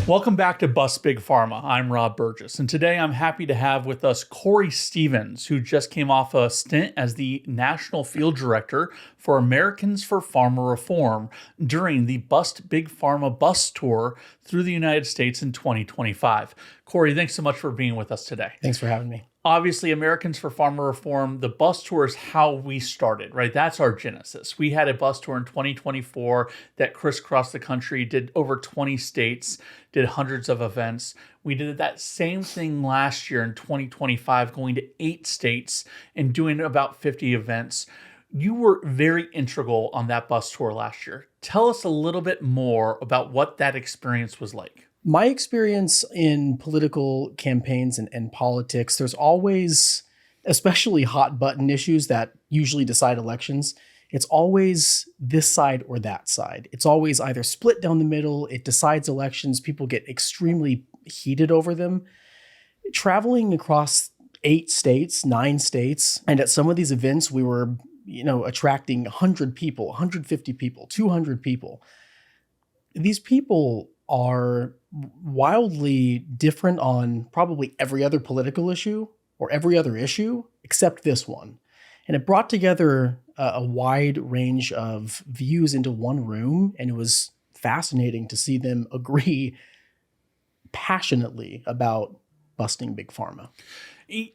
Welcome back to Bust Big Pharma. I'm Rob Burgess, and today I'm happy to have with us Corey Stevens, who just came off a stint as the National Field Director for Americans for Pharma Reform during the Bust Big Pharma bus tour through the United States in 2025. Corey, thanks so much for being with us today. Thanks for having me. Obviously, Americans for Pharma Reform, the bus tour is how we started, right? That's our genesis. We had a bus tour in 2024 that crisscrossed the country, did over 20 states, did hundreds of events. We did that same thing last year in 2025, going to 8 states and doing about 50 events. You were very integral on that bus tour last year. Tell us a little bit more about what that experience was like. My experience in political campaigns and politics, there's always, especially hot button issues that usually decide elections, it's always this side or that side. It's always either split down the middle, it decides elections, people get extremely heated over them. Traveling across 8 states, 9 states, and at some of these events, we were, attracting 100 people, 150 people, 200 people. These people are wildly different on probably every other political issue or every other issue except this one. And it brought together a wide range of views into one room, and it was fascinating to see them agree passionately about busting Big Pharma.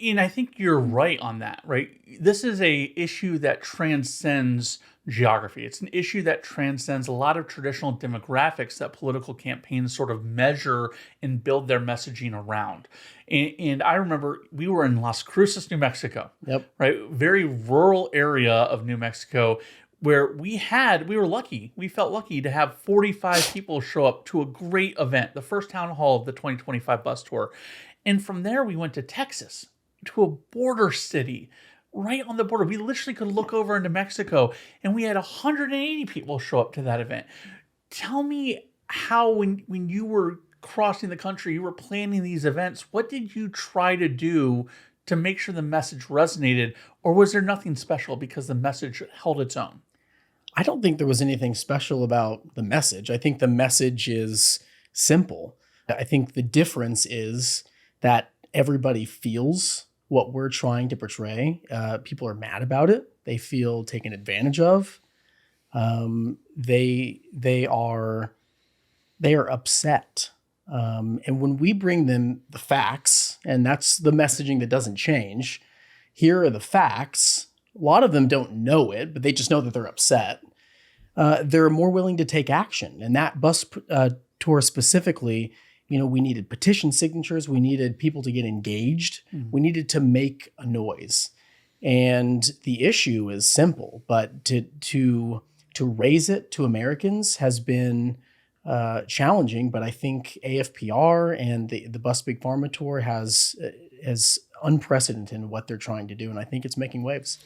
And I think you're right on that, right? This is a issue that transcends geography. It's an issue that transcends a lot of traditional demographics that political campaigns sort of measure and build their messaging around. And I remember we were in Las Cruces, New Mexico, right? Very rural area of New Mexico, where we were lucky. We felt lucky to have 45 people show up to a great event, the first town hall of the 2025 bus tour. And from there, we went to Texas, to a border city, right on the border. We literally could look over into Mexico, and we had 180 people show up to that event. Tell me how, when you were crossing the country, you were planning these events, what did you try to do to make sure the message resonated, or was there nothing special because the message held its own? I don't think there was anything special about the message. I think the message is simple. I think the difference is that everybody feels what we're trying to portray. People are mad about it. They feel taken advantage of. They are upset. And when we bring them the facts, and that's the messaging that doesn't change, here are the facts. A lot of them don't know it, but they just know that they're upset. They're more willing to take action. And that bus tour specifically, we needed petition signatures. We needed people to get engaged. Mm-hmm. We needed to make a noise. And the issue is simple, but to raise it to Americans has been challenging. But I think AFPR and the Bust Big Pharma tour has unprecedented in what they're trying to do. And I think it's making waves.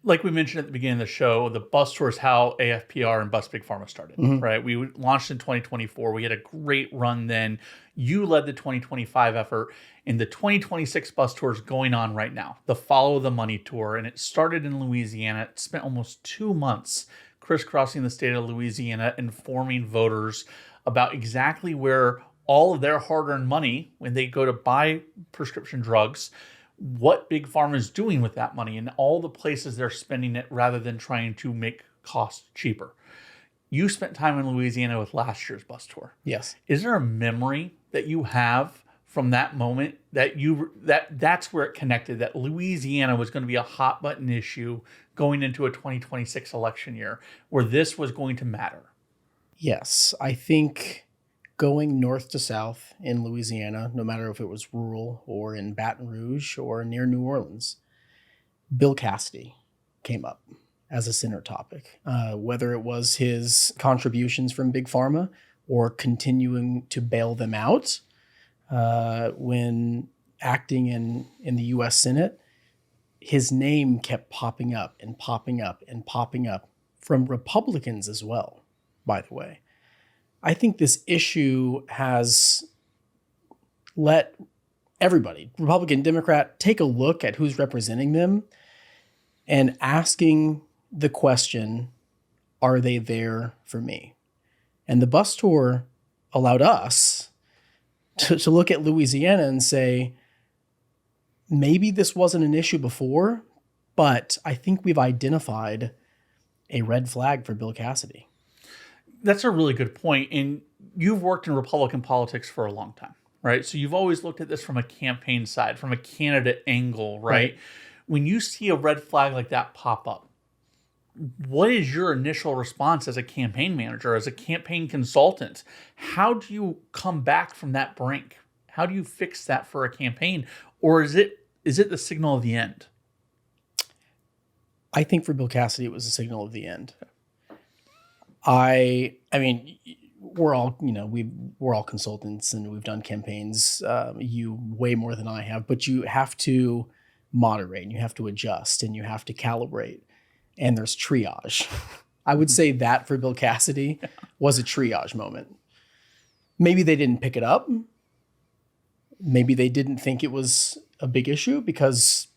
Like we mentioned at the beginning of the show, the bus tour is how AFPR and Bust Big Pharma started, right? We launched in 2024. We had a great run then. You led the 2025 effort, and the 2026 bus tour is going on right now, the Follow the Money tour. And it started in Louisiana. It spent almost 2 months crisscrossing the state of Louisiana, informing voters about exactly where all of their hard-earned money, when they go to buy prescription drugs, what Big Pharma is doing with that money and all the places they're spending it rather than trying to make costs cheaper. You spent time in Louisiana with last year's bus tour. Yes. Is there a memory that you have from that moment that's where it connected, that Louisiana was going to be a hot button issue going into a 2026 election year where this was going to matter? Yes. I think going north to south in Louisiana, no matter if it was rural or in Baton Rouge or near New Orleans, Bill Cassidy came up as a center topic, whether it was his contributions from Big Pharma or continuing to bail them out when acting in the U.S. Senate. His name kept popping up and popping up and popping up from Republicans as well, by the way. I think this issue has let everybody, Republican, Democrat, take a look at who's representing them and asking the question, are they there for me? And the bus tour allowed us to look at Louisiana and say, maybe this wasn't an issue before, but I think we've identified a red flag for Bill Cassidy. That's a really good point. And you've worked in Republican politics for a long time, right? So you've always looked at this from a campaign side, from a candidate angle, right? When you see a red flag like that pop up, what is your initial response as a campaign manager, as a campaign consultant? How do you come back from that brink? How do you fix that for a campaign? Or is it the signal of the end? I think for Bill Cassidy, it was a signal of the end. I mean, we're all, we're all consultants and we've done campaigns, you way more than I have, but you have to moderate and you have to adjust and you have to calibrate. And there's triage. I would say that for Bill Cassidy was a triage moment. Maybe they didn't pick it up. Maybe they didn't think it was a big issue because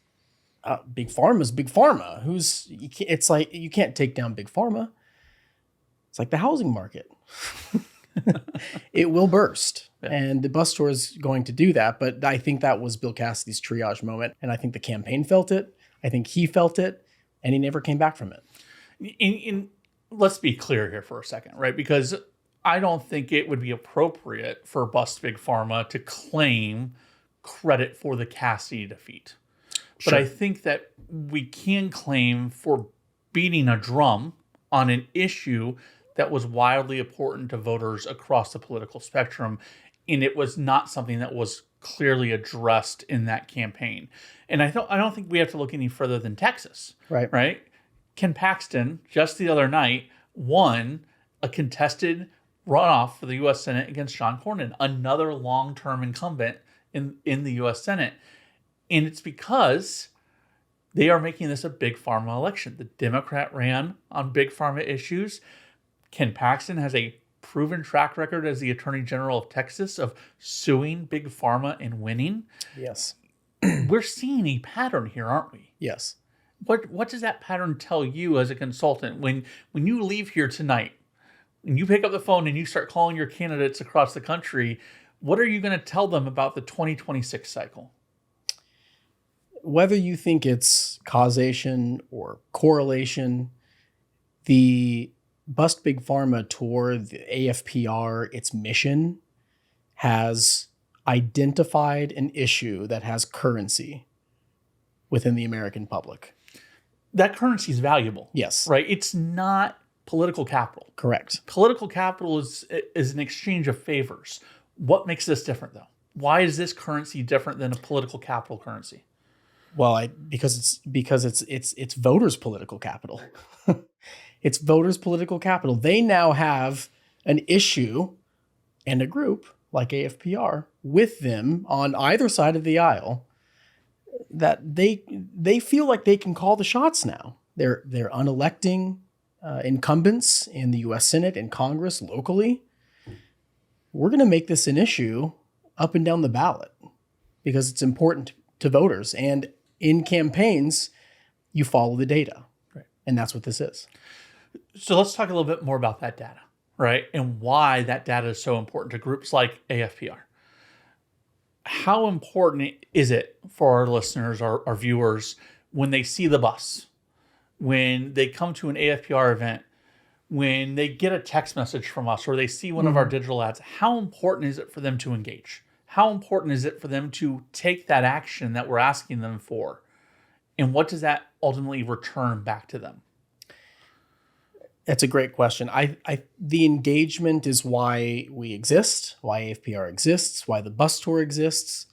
Big Pharma is Big Pharma. It's like you can't take down Big Pharma. It's like the housing market. It will burst. Yeah. And the bus tour is going to do that. But I think that was Bill Cassidy's triage moment. And I think the campaign felt it. I think he felt it. And he never came back from it. And let's be clear here for a second, right? Because I don't think it would be appropriate for Bust Big Pharma to claim credit for the Cassidy defeat. Sure. But I think that we can claim for beating a drum on an issue that was wildly important to voters across the political spectrum. And it was not something that was clearly addressed in that campaign. And I don't think we have to look any further than Texas. Right? Ken Paxton, just the other night, won a contested runoff for the U.S. Senate against John Cornyn, another long-term incumbent in the U.S. Senate. And it's because they are making this a big pharma election. The Democrat ran on big pharma issues. Ken Paxton has a proven track record as the Attorney General of Texas of suing big pharma and winning. Yes. We're seeing a pattern here, aren't we? Yes. What does that pattern tell you as a consultant when you leave here tonight and you pick up the phone and you start calling your candidates across the country? What are you going to tell them about the 2026 cycle? Whether you think it's causation or correlation, the Bust Big Pharma tour, the AFPR, its mission has identified an issue that has currency within the American public. That currency is valuable. Yes. Right? It's not political capital. Correct. Political capital is an exchange of favors. What makes this different, though? Why is this currency different than a political capital currency? Well, because it's voters' political capital. It's voters' political capital. They now have an issue and a group like AFPR with them on either side of the aisle that they feel like they can call the shots now. They're unelecting incumbents in the U.S. Senate and Congress locally. We're going to make this an issue up and down the ballot because it's important to voters. And in campaigns, you follow the data. Right. And that's what this is. So let's talk a little bit more about that data, right? And why that data is so important to groups like AFPR. How important is it for our listeners, our viewers, when they see the bus, when they come to an AFPR event, when they get a text message from us or they see one of our digital ads? How important is it for them to engage? How important is it for them to take that action that we're asking them for? And what does that ultimately return back to them? That's a great question. The engagement is why we exist, why AFPR exists, why the bus tour exists.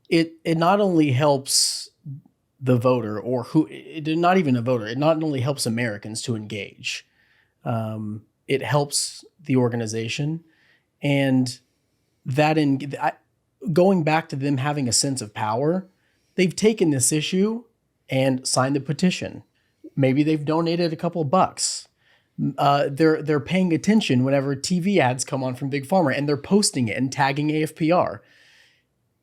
It not only helps the voter not even a voter, it not only helps Americans to engage. It helps the organization, and going back to them having a sense of power, they've taken this issue and signed the petition. Maybe they've donated a couple of bucks. They're paying attention whenever TV ads come on from Big Pharma, and they're posting it and tagging AFPR.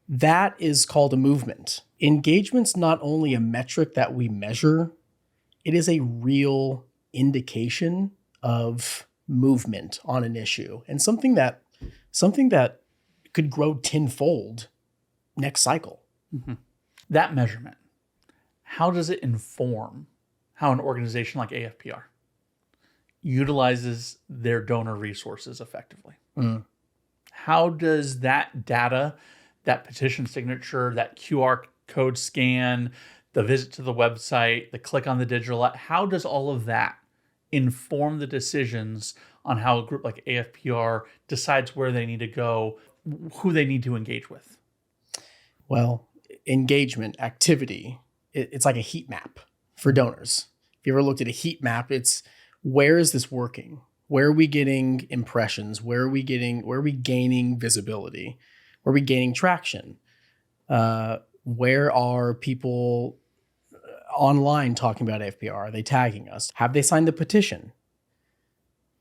That is called a movement. Engagement's not only a metric that we measure, it is a real indication of movement on an issue, and something that could grow tenfold next cycle. That measurement, how does it inform how an organization like AFPR utilizes their donor resources effectively? How does that data, that petition signature, that QR code scan, the visit to the website, the click on the digital, how does all of that inform the decisions on how a group like AFPR decides where they need to go, who they need to engage with? Well, engagement, activity, it's like a heat map for donors. If you ever looked at a heat map, it's where is this working? Where are we getting impressions? Where are we gaining visibility? Where are we gaining traction? Where are people online talking about AFPR? Are they tagging us? Have they signed the petition?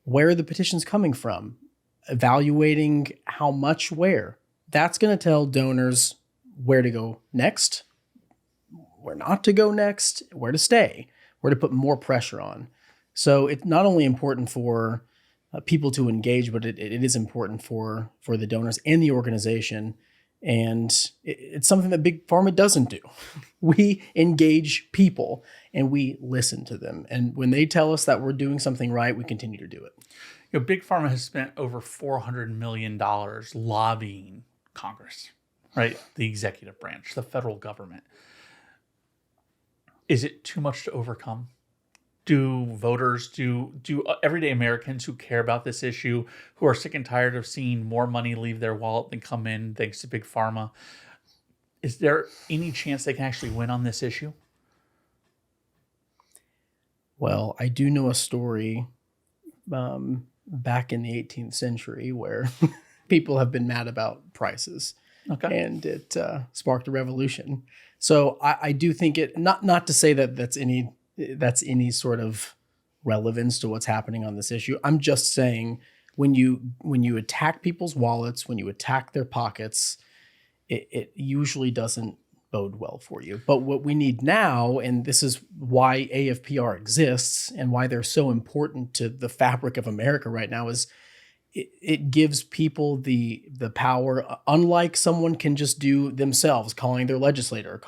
Where are the petitions coming from? Evaluating how much where. That's going to tell donors where to go next, where not to go next, where to stay, where to put more pressure on. So it's not only important for people to engage, but it is important for the donors and the organization. And it's something that Big Pharma doesn't do. We engage people and we listen to them. And when they tell us that we're doing something right, we continue to do it. Big Pharma has spent over $400 million lobbying Congress, right? The executive branch, the federal government. Is it too much to overcome? Do voters, do everyday Americans who care about this issue, who are sick and tired of seeing more money leave their wallet than come in thanks to Big Pharma, is there any chance they can actually win on this issue? Well, I do know a story back in the 18th century where people have been mad about prices. Okay. And it sparked a revolution. So I do think it, not to say that that's any sort of relevance to what's happening on this issue. I'm just saying when you attack people's wallets, when you attack their pockets, it usually doesn't bode well for you. But what we need now, and this is why AFPR exists and why they're so important to the fabric of America right now, is it gives people the power, unlike someone can just do themselves, calling their legislator.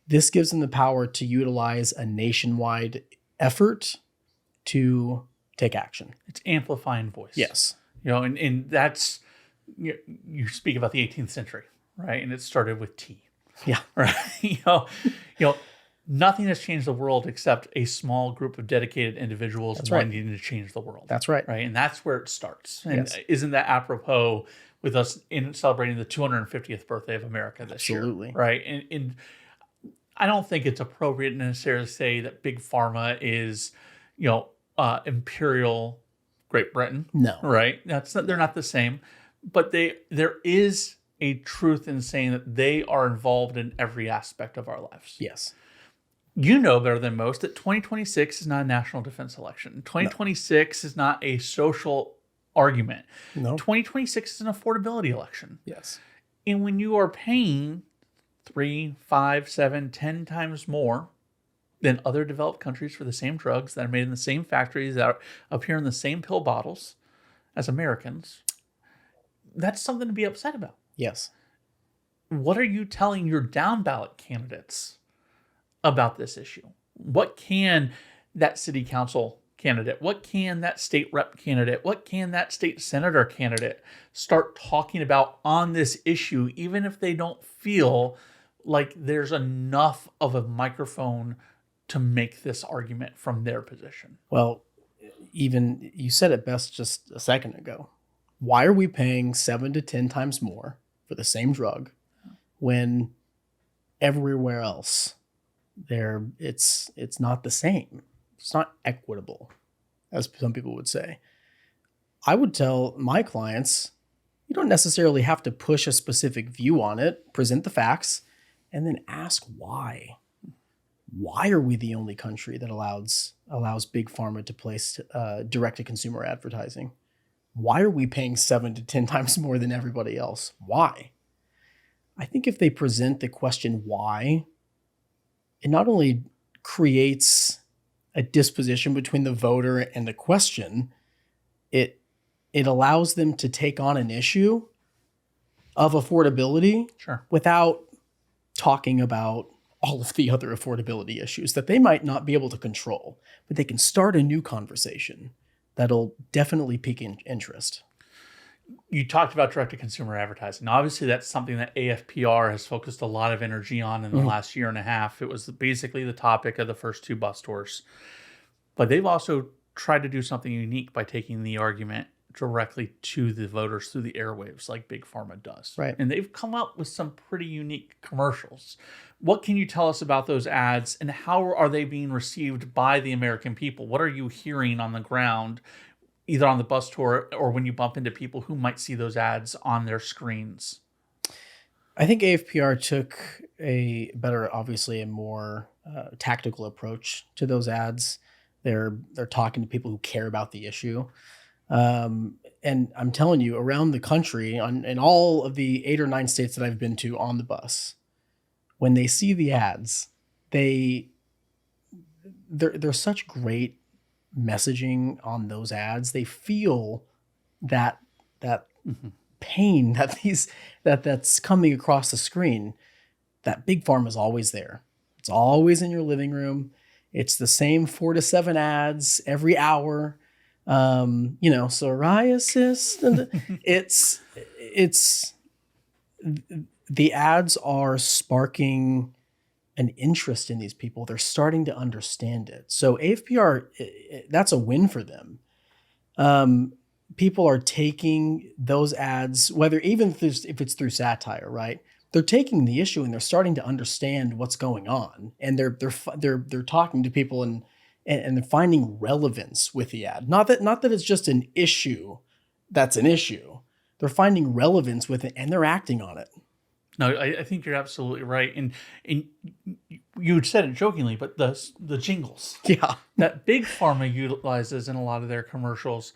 This gives them the power to utilize a nationwide effort to take action. It's amplifying voice. Yes. And that's, you speak about the 18th century, right? And it started with tea. Yeah. Right. Nothing has changed the world except a small group of dedicated individuals wanting to change the world. That's right. Right. And that's where it starts. And Yes. isn't that apropos with us in celebrating the 250th birthday of America this Absolutely. year? Right. And I don't think it's appropriate to necessarily say that Big Pharma is, imperial Great Britain. No. Right. They're not the same. But there is a truth in saying that they are involved in every aspect of our lives. Yes. You know better than most that 2026 is not a national defense election. 2026 is not a social argument. No. 2026 is an affordability election. Yes. And when you are paying 3, 5, 7, 10 times more than other developed countries for the same drugs that are made in the same factories that appear in the same pill bottles as Americans, that's something to be upset about. Yes. What are you telling your down-ballot candidates about this issue? What can that city council candidate, what can that state rep candidate, what can that state senator candidate start talking about on this issue, even if they don't feel like there's enough of a microphone to make this argument from their position? Well, even you said it best just a second ago. Why are we paying 7 to 10 times more for the same drug when everywhere else it's not the same? It's not equitable, as some people would say. I would tell my clients, you don't necessarily have to push a specific view on it, present the facts, and then ask why. Why are we the only country that allows Big Pharma to place direct-to-consumer advertising? Why are we paying 7 to 10 times more than everybody else? Why? I think if they present the question why, it not only creates a disposition between the voter and the question, it allows them to take on an issue of affordability Sure. without talking about all of the other affordability issues that they might not be able to control, but they can start a new conversation that'll definitely pique interest. You talked about direct-to-consumer advertising. Obviously, that's something that AFPR has focused a lot of energy on in the last year and a half. It was basically the topic of the first two bus tours. But they've also tried to do something unique by taking the argument directly to the voters through the airwaves like Big Pharma does. Right. And they've come up with some pretty unique commercials. What can you tell us about those ads, and how are they being received by the American people? What are you hearing on the ground, either on the bus tour or when you bump into people who might see those ads on their screens? I think AFPR took obviously a more tactical approach to those ads. They're talking to people who care about the issue. And I'm telling you, around the country, in all of the 8 or 9 states that I've been to on the bus, when they see the ads, they're such great messaging on those ads. They feel that pain that's coming across the screen. That Big Pharma is always there. It's always in your living room. It's the same 4 to 7 ads every hour. Psoriasis, and it's the ads are sparking an interest in these people. They're starting to understand it. So AFPR, that's a win for them. People are taking those ads, whether even if it's through satire, right? They're taking the issue and they're starting to understand what's going on, and they're talking to people and they're finding relevance with the ad. Not that it's just an issue that's an issue. They're finding relevance with it and they're acting on it. No, I think you're absolutely right. And you said it jokingly, but the jingles that Big Pharma utilizes in a lot of their commercials,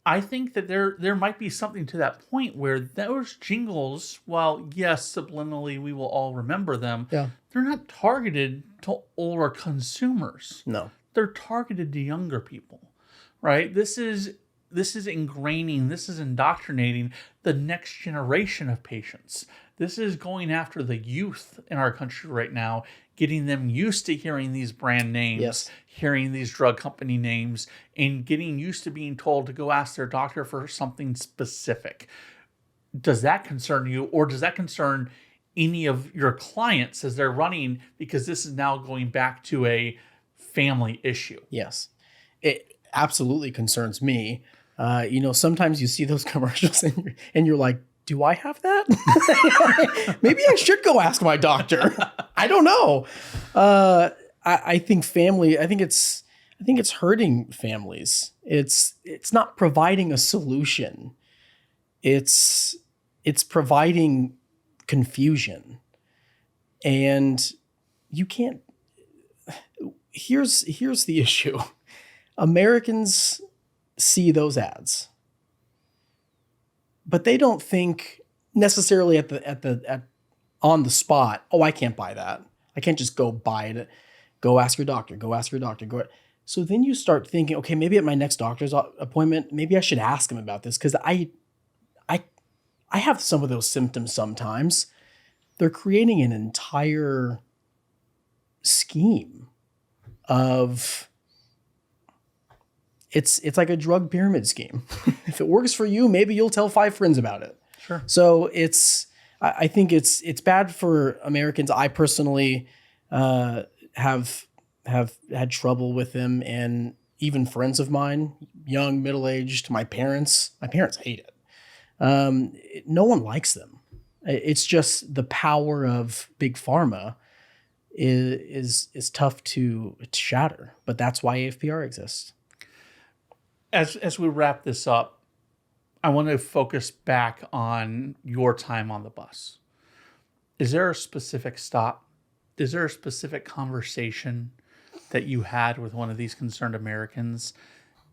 I think that there might be something to that point where those jingles, while yes, subliminally we will all remember them, they're not targeted to older consumers. No. They're targeted to younger people, right? This is ingraining, this is indoctrinating the next generation of patients. This is going after the youth in our country right now, getting them used to hearing these brand names, hearing these drug company names, and getting used to being told to go ask their doctor for something specific. Does that concern you, or does that concern any of your clients as they're running, because this is now going back to a family issue? Yes, it absolutely concerns me. Sometimes you see those commercials and you're like, do I have that? Maybe I should go ask my doctor. I don't know. I think it's hurting families. It's not providing a solution. It's providing confusion. And you can't. Here's the issue. Americans see those ads, but they don't think necessarily on the spot, oh, I can't buy that. I can't just go buy it. Go ask your doctor. So then you start thinking, okay, maybe at my next doctor's appointment, maybe I should ask him about this, because I have some of those symptoms sometimes. They're creating an entire scheme of it's like a drug pyramid scheme. If it works for you, maybe you'll tell 5 friends about it. Sure. So I think it's bad for Americans. I personally have had trouble with them, and even friends of mine, young, middle-aged, my parents hate it. No one likes them. It's just the power of Big Pharma is tough to shatter, but that's why AFPR exists. As we wrap this up, I want to focus back on your time on the bus. Is there a specific stop? Is there a specific conversation that you had with one of these concerned Americans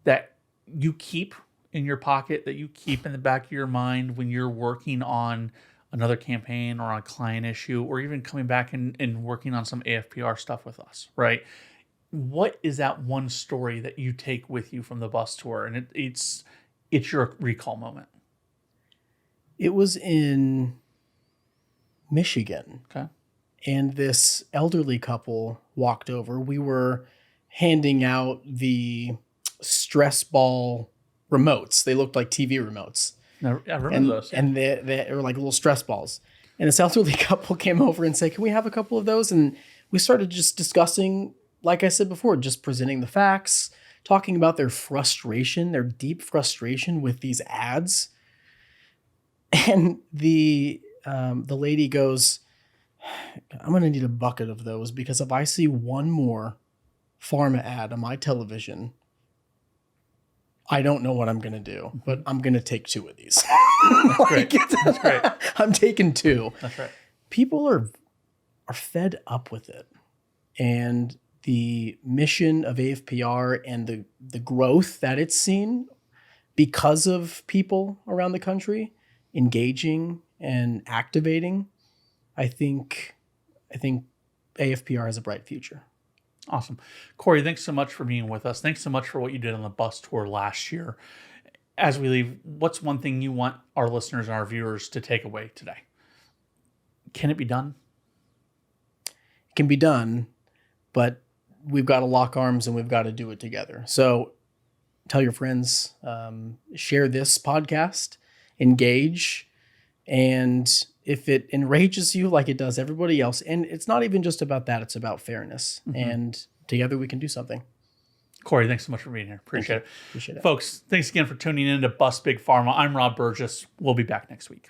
that you keep in your pocket, that you keep in the back of your mind when you're working on another campaign or on a client issue, or even coming back and working on some AFPR stuff with us, right? What is that one story that you take with you from the bus tour, and it's your recall moment? It was in Michigan. Okay. And this elderly couple walked over. We were handing out the stress ball remotes. They looked like TV remotes. No, I remember those. Yeah. And they were like little stress balls. And this elderly couple came over and said, "Can we have a couple of those?" And we started just discussing, like I said before, just presenting the facts, talking about their frustration, their deep frustration with these ads. And the lady goes, "I'm going to need a bucket of those because if I see one more pharma ad on my television, I don't know what I'm going to do, but I'm going to take 2 of these." That's great. That's great. I'm taking 2. That's right. People are fed up with it. And the mission of AFPR and the growth that it's seen because of people around the country engaging and activating, I think AFPR has a bright future. Awesome. Corey, thanks so much for being with us. Thanks so much for what you did on the bus tour last year. As we leave, what's one thing you want our listeners and our viewers to take away today? Can it be done? It can be done, but we've got to lock arms and we've got to do it together. So tell your friends, share this podcast, engage, and if it enrages you like it does everybody else, and it's not even just about that, it's about fairness. And together we can do something. Corey, thanks so much for being here. Appreciate it. Appreciate it. Folks, thanks again for tuning in to Bust Big Pharma. I'm Rob Burgess. We'll be back next week.